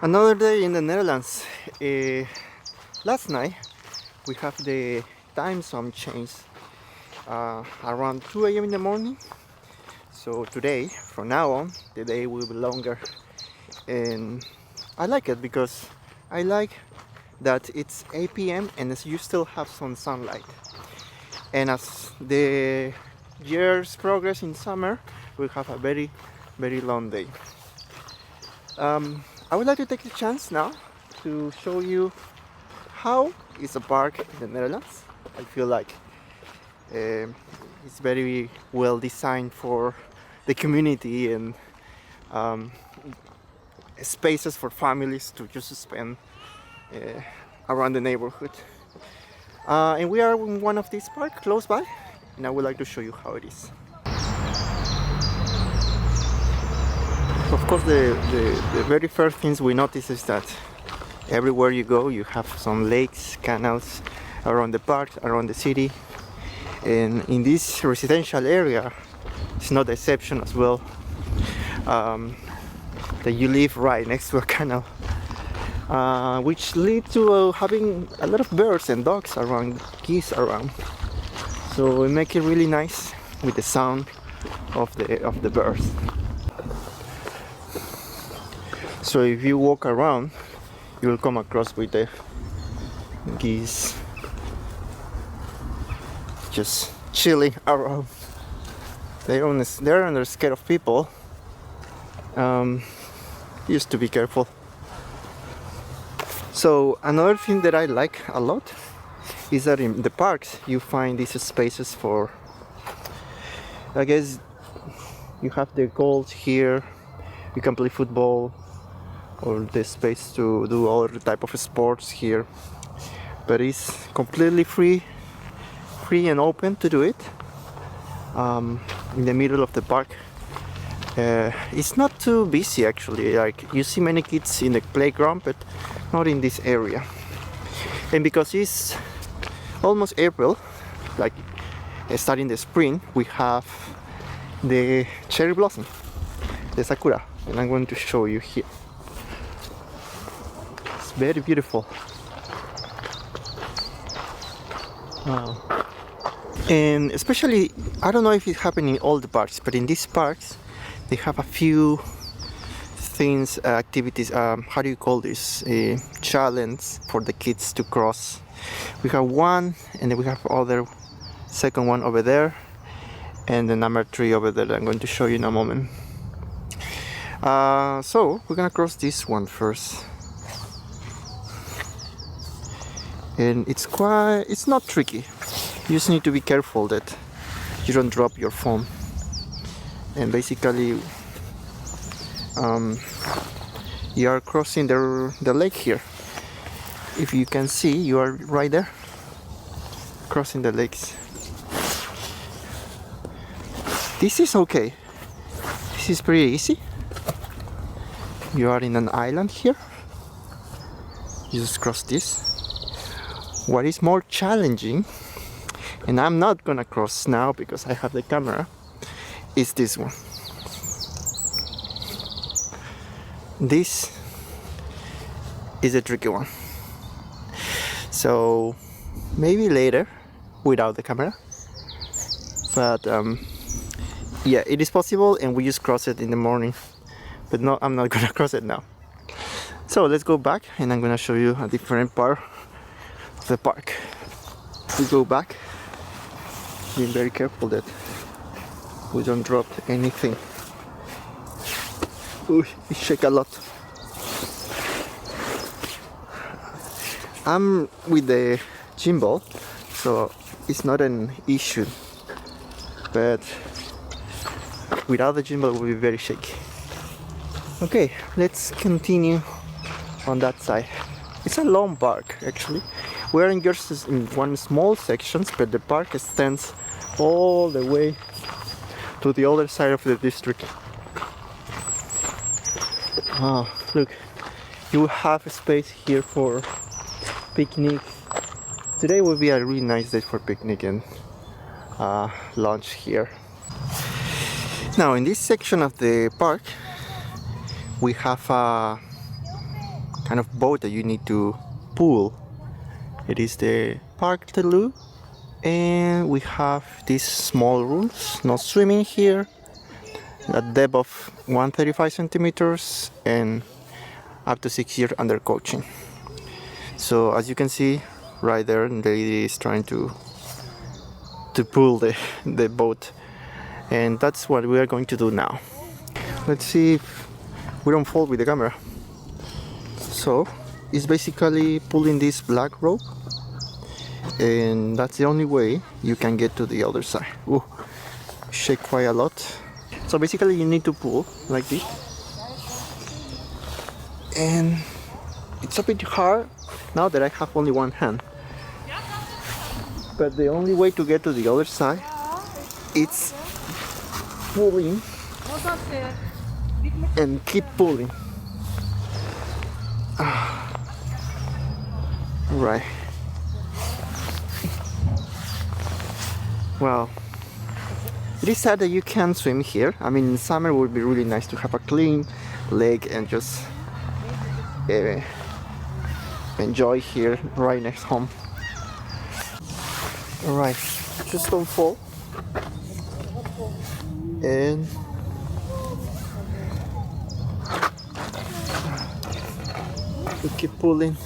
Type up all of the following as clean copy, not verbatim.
Another day in the Netherlands. Last night we have the time zone change around 2 a.m. in the morning. So today, from now on, the day will be longer, and I like it because I like that it's 8 p.m. and you still have some sunlight. And as the years progress in summer, we have a very, very long day. I would like to take the chance now to show you how is a park in the Netherlands. I feel like it's very well designed for the community and spaces for families to just spend around the neighborhood. And we are in one of these parks close by, and I would like to show you how it is. Of course, the very first things we notice is that everywhere you go, you have some lakes, canals around the park, around the city. And in this residential area, it's not the exception as well, that you live right next to a canal, which lead to having a lot of birds and dogs around, geese around. So it makes it really nice with the sound of the birds. So if you walk around, you will come across with the geese just chilling around. They're under scared of people. You have to be careful. So another thing that I like a lot is that in the parks you find these spaces for, I guess, you have the goals here. You can play football, or the space to do other type of sports here, but it's completely free and open to do it in the middle of the park. It's not too busy actually, like you see many kids in the playground, but not in this area. And because it's almost April, like starting the spring, we have the cherry blossom, the sakura, and I'm going to show you here. It's very beautiful. Wow. And especially, I don't know if it's happening in all the parks, but in these parks they have a few things, activities, how do you call this, a challenge for the kids to cross. We have one, and then we have other second one over there, and the number 3 over there that I'm going to show you in a moment. So we're gonna cross this one first. And it's not tricky. You just need to be careful that you don't drop your phone. And basically, you are crossing the lake here. If you can see, you are right there, crossing the lakes. This is okay. This is pretty easy. You are in an island here. You just cross this. What is more challenging, and I'm not gonna cross now because I have the camera, is this one. This is a tricky one. So maybe later without the camera, but yeah, it is possible, and we just cross it in the morning, but no, I'm not gonna cross it now. So let's go back, and I'm gonna show you a different part of the park. We go back, being very careful that we don't drop anything. Ooh, it shake a lot. I'm with the gimbal, so it's not an issue, but without the gimbal it will be very shaky. Okay, let's continue on that side. It's a long park actually. We're in just in one small section, but the park extends all the way to the other side of the district. Oh, look, you have a space here for picnic. Today will be a really nice day for picnic and lunch here. Now in this section of the park we have kind of boat that you need to pull. It is the Park-Telu, and we have these small rules: no swimming here, a depth of 135 centimeters, and up to 6 years under coaching. So as you can see right there, the lady is trying to pull the boat, and that's what we are going to do now. Let's see if we don't fall with the camera. So it's basically pulling this black rope, and that's the only way you can get to the other side. Ooh, shake quite a lot. So basically you need to pull like this, and it's a bit hard now that I have only one hand, but the only way to get to the other side is pulling and keep pulling. Right. Well, it is sad that you can't swim here. I mean, in summer it would be really nice to have a clean lake and just enjoy here right next home. Alright, just don't fall. And we keep pulling.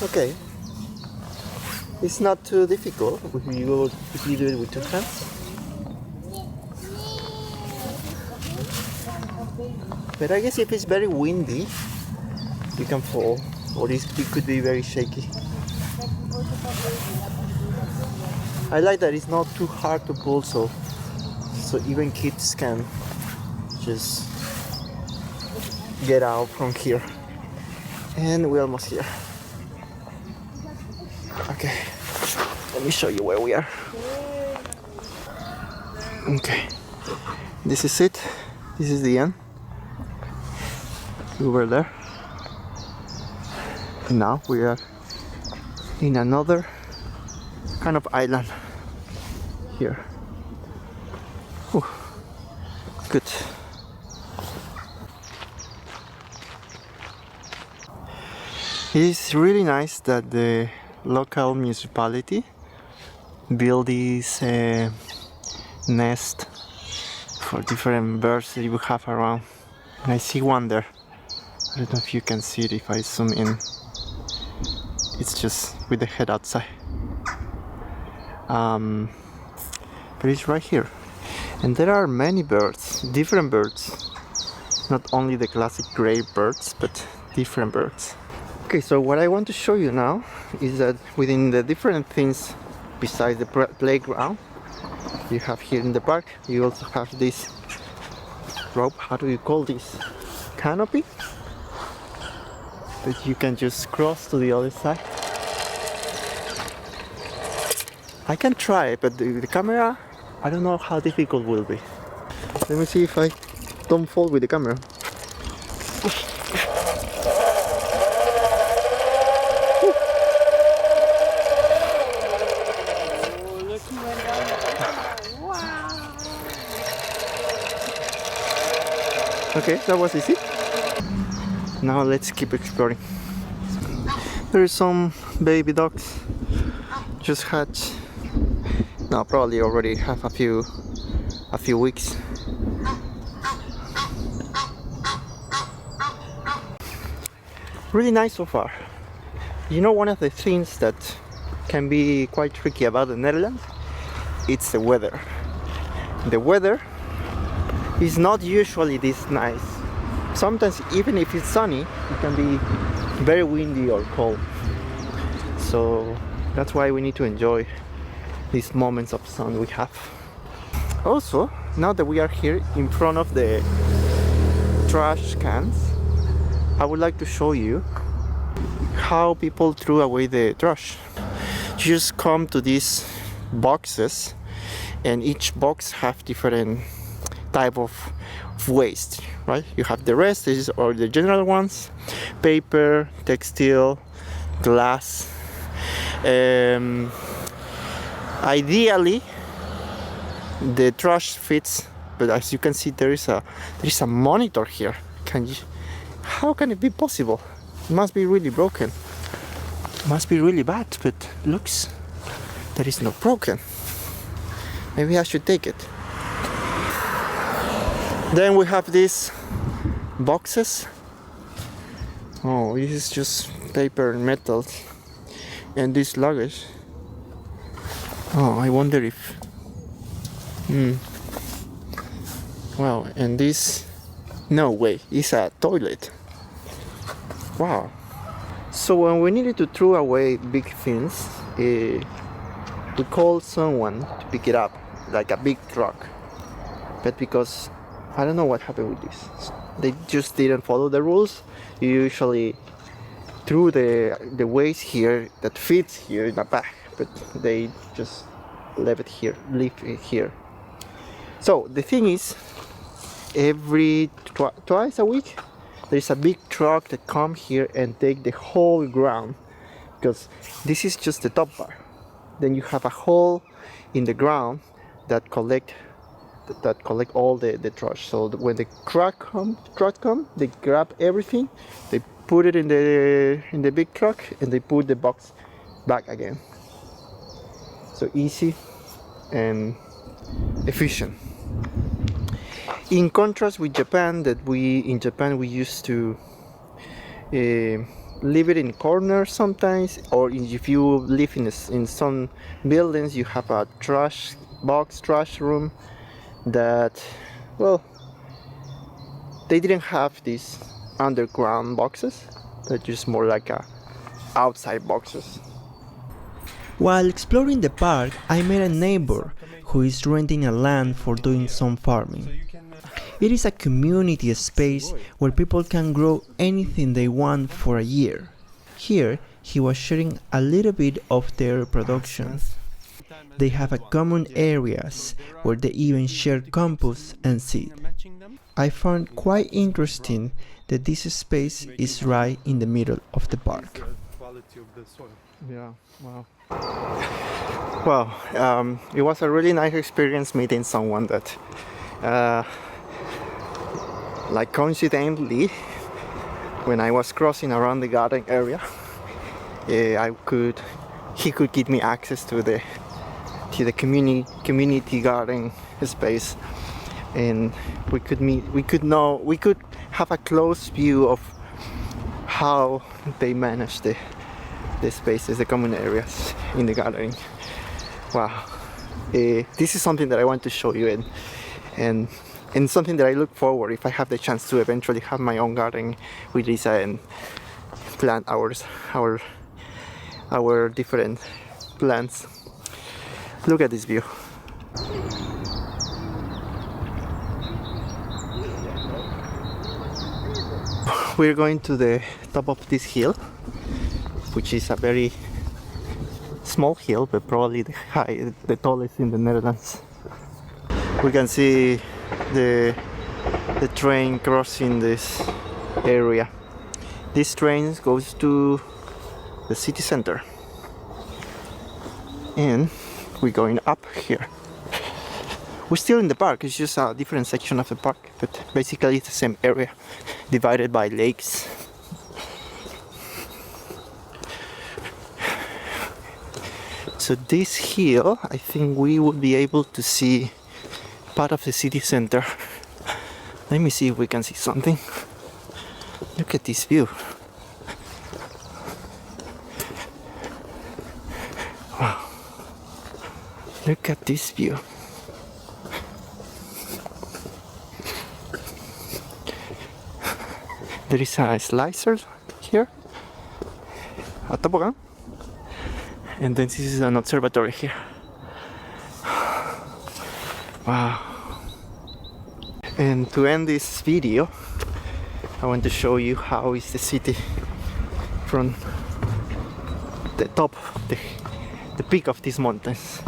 Okay, it's not too difficult if you do it with 2 hands. But I guess if it's very windy, you can fall, or it could be very shaky. I like that it's not too hard to pull, so even kids can just get out from here. And we're almost here. Okay, let me show you where we are. Okay, this is it. This is the end. We were there. And now we are in another kind of island here. Whew. Good. It's really nice that the local municipality built this nest for different birds that you have around. And I see one there. I don't know if you can see it if I zoom in. It's just with the head outside. But it's right here. And there are many birds, different birds. Not only the classic gray birds, but different birds. Okay, so what I want to show you now is that within the different things besides the playground you have here in the park, you also have this rope. How do you call this? Canopy? That you can just cross to the other side. I can try it, but the camera, I don't know how difficult it will be. Let me see if I don't fall with the camera. Okay, that was easy. Now let's keep exploring. There are some baby ducks just hatched. No, probably already have a few weeks. Really nice so far. You know, one of the things that can be quite tricky about the Netherlands, it's the weather. The weather is not usually this nice. Sometimes even if it's sunny, it can be very windy or cold. So that's why we need to enjoy these moments of sun we have. Also, now that we are here in front of the trash cans, I would like to show you how people threw away the trash. You just come to these boxes, and each box have different type of waste, right? You have the rest, these are the general ones: paper, textile, glass. Ideally, the trash fits but as you can see, there is a monitor here. How can it be possible? It must be really broken. It must be really bad, but looks there is no broken. Maybe I should take it. Then we have these boxes. Oh, this is just paper and metal. And this luggage. Oh, I wonder if... Wow, and this... No way, it's a toilet. Wow. So when we needed to throw away big things, we called someone to pick it up, like a big truck. But because I don't know what happened with this, they just didn't follow the rules. You usually threw the waste here that fits here in the back, but they just leave it here. So the thing is, every twice a week there's a big truck that come here and take the whole ground, because this is just the top bar. Then you have a hole in the ground that collect all the trash. So when the truck come, they grab everything, they put it in the big truck, and they put the box back again. So easy and efficient. In contrast with Japan, in Japan we used to leave it in corners sometimes, or if you live in some buildings, you have a trash room that, well, they didn't have these underground boxes. They're just more like outside boxes. While exploring the park, I met a neighbor who is renting a land for doing some farming. It is a community space where people can grow anything they want for a year. Here, he was sharing a little bit of their production. They have a common areas where they even share compost and seed. I found quite interesting that this space is right in the middle of the park. Yeah, wow. Well, it was a really nice experience meeting someone that, like coincidentally, when I was crossing around the garden area, he could give me access to the community garden space, and we could have a close view of how they manage the spaces, the common areas in the garden. Wow, this is something that I want to show you, and something that I look forward, if I have the chance to eventually have my own garden with Lisa and plant our different plants. Look at this view. We're going to the top of this hill, which is a very small hill, but probably the tallest in the Netherlands. We can see the train crossing this area. This train goes to the city center, and we're going up here. We're still in the park, it's just a different section of the park, but basically it's the same area divided by lakes. So this hill, I think we will be able to see part of the city center. Let me see if we can see something. Look at this view. Wow. Look at this view. There is a slicer here, a toboggan, and then this is an observatory here. Wow. And to end this video, I want to show you how is the city from the top, the peak of these mountains,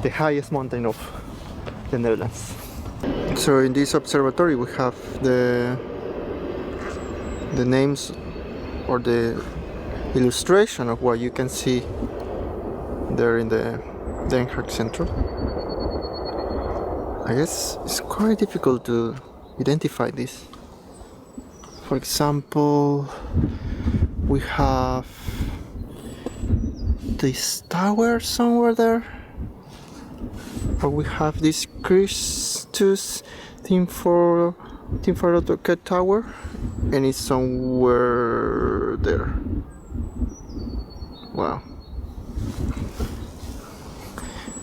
the highest mountain of the Netherlands. So in this observatory we have the names or the illustration of what you can see there in the Den Haag Central. I guess it's quite difficult to identify this. For example, we have this tower somewhere there, or we have this Christus Team for AutoCAD tower, and it's somewhere there. Wow.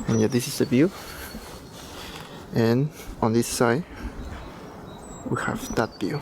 And yeah, this is the view, and on this side we have that view.